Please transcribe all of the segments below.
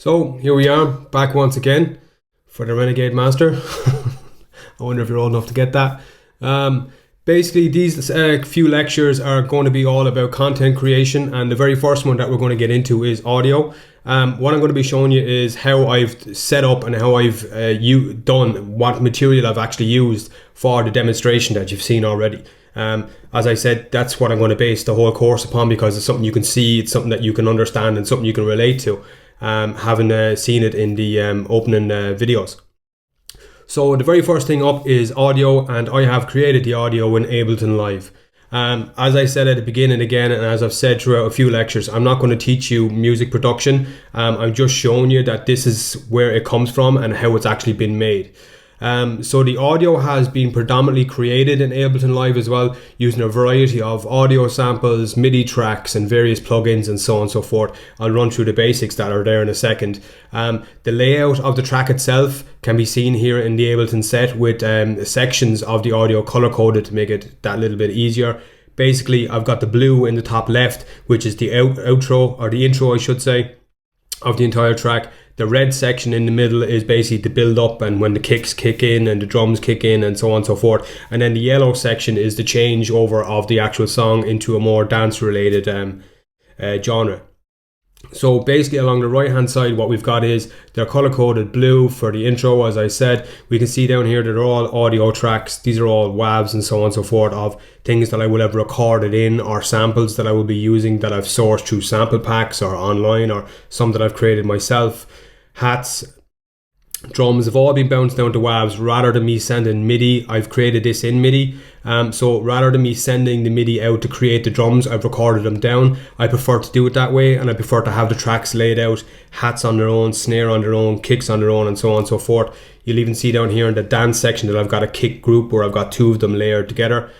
So here we are, back once again for the Renegade Master. I wonder if you're old enough to get that. Basically, these few lectures are going to be all about content creation, and the very first one that we're going to get into is audio. What I'm going to be showing you is how I've set up and how I've done what material I've actually used for the demonstration that you've seen already. As I said, that's what I'm going to base the whole course upon, because it's something you can see, it's something that you can understand, and something you can relate to, having seen it in the opening videos. So the very first thing up is audio, and I have created the audio in Ableton Live. As I said at the beginning again, and as I've said throughout a few lectures, I'm not going to teach you music production. I'm just showing you that this is where it comes from and how it's actually been made. So the audio has been predominantly created in Ableton Live as well, using a variety of audio samples, MIDI tracks, and various plugins and so on and so forth. I'll run through the basics that are there in a second. The layout of the track itself can be seen here in the Ableton set, with sections of the audio color coded to make it that little bit easier. Basically, I've got the blue in the top left, which is the outro, or the intro I should say, of the entire track. The red section in the middle is basically the build up and when the kicks kick in and the drums kick in and so on and so forth. And then the yellow section is the change over of the actual song into a more dance related genre. So basically along the right hand side, what we've got is they're color coded blue for the intro. As I said, we can see down here that they're all audio tracks. These are all WAVs and so on and so forth of things that I will have recorded in, or samples that I will be using that I've sourced through sample packs or online, or some that I've created myself. Hats, drums have all been bounced down to WAVs rather than me sending MIDI. I've created this in MIDI. So rather than me sending the MIDI out to create the drums, I've recorded them down. I prefer to do it that way, and I prefer to have the tracks laid out, hats on their own, snare on their own, kicks on their own, and so on and so forth. You'll even see down here in the dance section that I've got a kick group where I've got two of them layered together,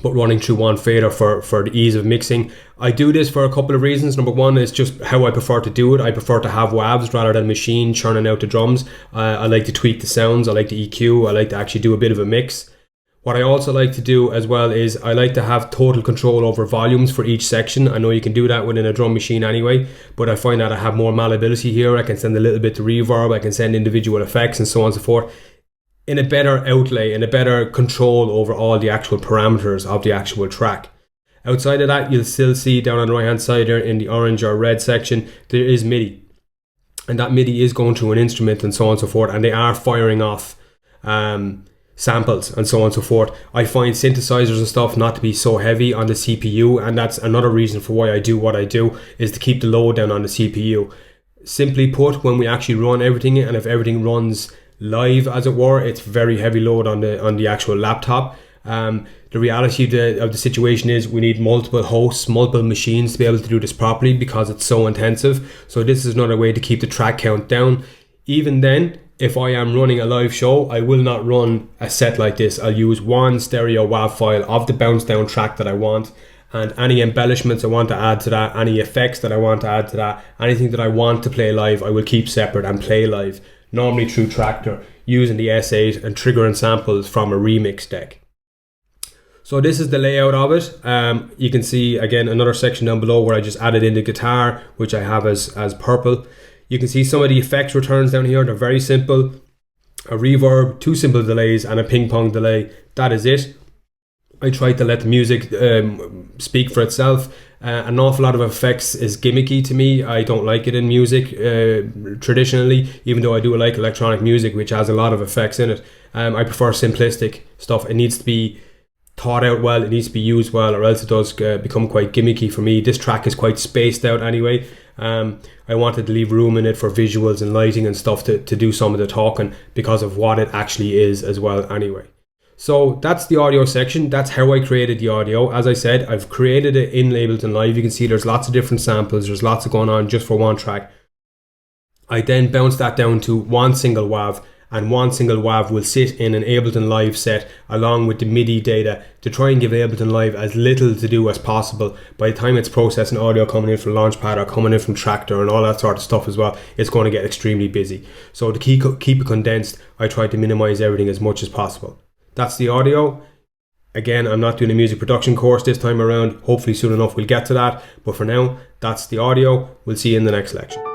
but running through one fader for the ease of mixing. I do this for a couple of reasons. Number one is just how I prefer to do it. I prefer to have WAVs rather than machine churning out the drums. I like to tweak the sounds, I like the EQ, I like to actually do a bit of a mix. What I also like to do as well is I like to have total control over volumes for each section. I know you can do that within a drum machine anyway, but I find that I have more malleability here. I can send a little bit to reverb, I can send individual effects and so on and so forth, in a better outlay and a better control over all the actual parameters of the actual track. Outside of that, you'll still see down on the right hand side there in the orange or red section, there is MIDI. And that MIDI is going through an instrument and so on and so forth, and they are firing off samples and so on and so forth. I find synthesizers and stuff not to be so heavy on the CPU, and that's another reason for why I do what I do, is to keep the load down on the CPU. Simply put, when we actually run everything, and if everything runs live as it were, it's very heavy load on the actual laptop. The reality of the situation is we need multiple hosts, multiple machines to be able to do this properly, because it's so intensive. So this is another way to keep the track count down. Even then, if I am running a live show, I will not run a set like this. I'll use one stereo WAV file of the bounce down track that I want, and any embellishments I want to add to that, any effects that I want to add to that, anything that I want to play live, I will keep separate and play live, normally through Tractor, using the S8 and triggering samples from a remix deck. So this is the layout of it. You can see again another section down below where I just added in the guitar, which I have as purple. You can see some of the effects returns down here. They're very simple. A reverb, two simple delays, and a ping pong delay. That is it. I try to let the music speak for itself. An awful lot of effects is gimmicky to me. I don't like it in music traditionally, even though I do like electronic music, which has a lot of effects in it. I prefer simplistic stuff. It needs to be thought out well, it needs to be used well, or else it does become quite gimmicky for me. This track is quite spaced out anyway. I wanted to leave room in it for visuals and lighting and stuff to do some of the talking, because of what it actually is as well anyway. So that's the audio section. That's how I created the audio. As I said, I've created it in Ableton Live. You can see there's lots of different samples, there's lots of going on just for one track. I then bounced that down to one single WAV, and one single WAV will sit in an Ableton Live set along with the MIDI data to try and give Ableton Live as little to do as possible. By the time it's processing audio coming in from Launchpad or coming in from Tractor and all that sort of stuff as well, it's going to get extremely busy. So to keep it condensed, I try to minimize everything as much as possible. That's the audio. Again, I'm not doing a music production course this time around. Hopefully soon enough we'll get to that. But for now, that's the audio. We'll see you in the next lecture.